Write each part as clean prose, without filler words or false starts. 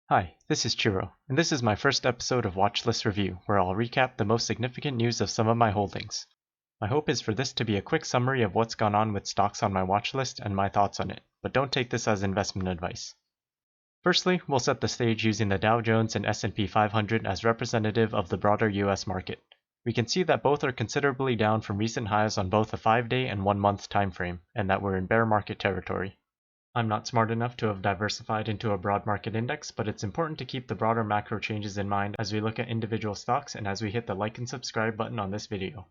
Hi, this is Chiro, and this is my first episode of Watchlist Review, where I'll recap the most significant news of some of my holdings. My hope is for this to be a quick summary of what's gone on with stocks on my watchlist and my thoughts on it, but don't take this as investment advice. Firstly, we'll set the stage using the Dow Jones and S&P 500 as representative of the broader US market. We can see that both are considerably down from recent highs on both a 5-day and 1-month time frame, and that we're in bear market territory. I'm not smart enough to have diversified into a broad market index, but it's important to keep the broader macro changes in mind as we look at individual stocks and as we hit the like and subscribe button on this video.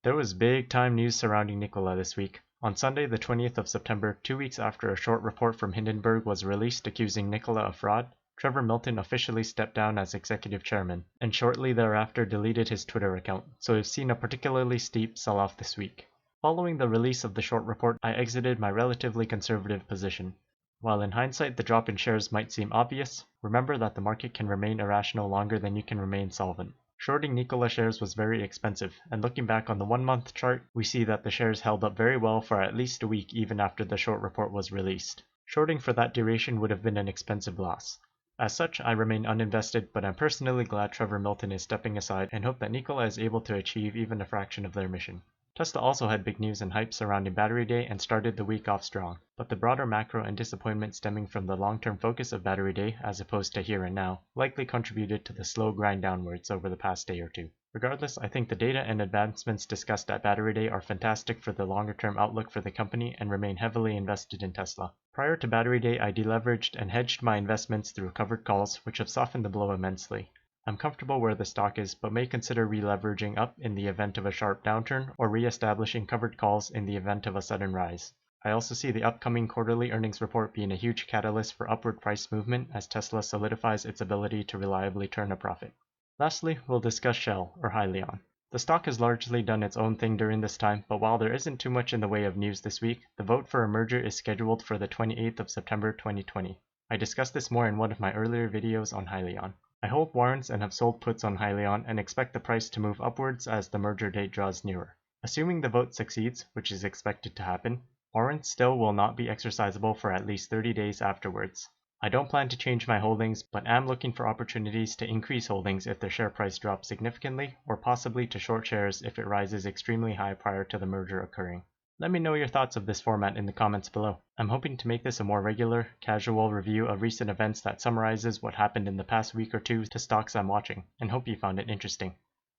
There was big time news surrounding Nikola this week. On Sunday, the 20th of September, 2 weeks after a short report from Hindenburg was released accusing Nikola of fraud, Trevor Milton officially stepped down as executive chairman, and shortly thereafter deleted his Twitter account, so we've seen a particularly steep sell-off this week. Following the release of the short report, I exited my relatively conservative position. While in hindsight the drop in shares might seem obvious, remember that the market can remain irrational longer than you can remain solvent. Shorting Nikola shares was very expensive, and looking back on the 1-month chart, we see that the shares held up very well for at least a week even after the short report was released. Shorting for that duration would have been an expensive loss. As such, I remain uninvested, but I'm personally glad Trevor Milton is stepping aside and hope that Nikola is able to achieve even a fraction of their mission. Tesla also had big news and hype surrounding Battery Day and started the week off strong, but the broader macro and disappointment stemming from the long-term focus of Battery Day, as opposed to here and now, likely contributed to the slow grind downwards over the past day or two. Regardless, I think the data and advancements discussed at Battery Day are fantastic for the longer-term outlook for the company and remain heavily invested in Tesla. Prior to Battery Day, I deleveraged and hedged my investments through covered calls, which have softened the blow immensely. I'm comfortable where the stock is, but may consider re-leveraging up in the event of a sharp downturn or re-establishing covered calls in the event of a sudden rise. I also see the upcoming quarterly earnings report being a huge catalyst for upward price movement as Tesla solidifies its ability to reliably turn a profit. Lastly, we'll discuss SHLL, or Hyliion. The stock has largely done its own thing during this time, but while there isn't too much in the way of news this week, the vote for a merger is scheduled for the 28th of September 2020. I discussed this more in one of my earlier videos on Hyliion. I hold warrants and have sold puts on Hyliion and expect the price to move upwards as the merger date draws nearer. Assuming the vote succeeds, which is expected to happen, warrants still will not be exercisable for at least 30 days afterwards. I don't plan to change my holdings, but am looking for opportunities to increase holdings if the share price drops significantly, or possibly to short shares if it rises extremely high prior to the merger occurring. Let me know your thoughts of this format in the comments below. I'm hoping to make this a more regular, casual review of recent events that summarizes what happened in the past week or two to stocks I'm watching, and hope you found it interesting.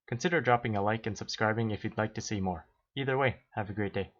Consider dropping a like and subscribing if you'd like to see more. Either way, have a great day.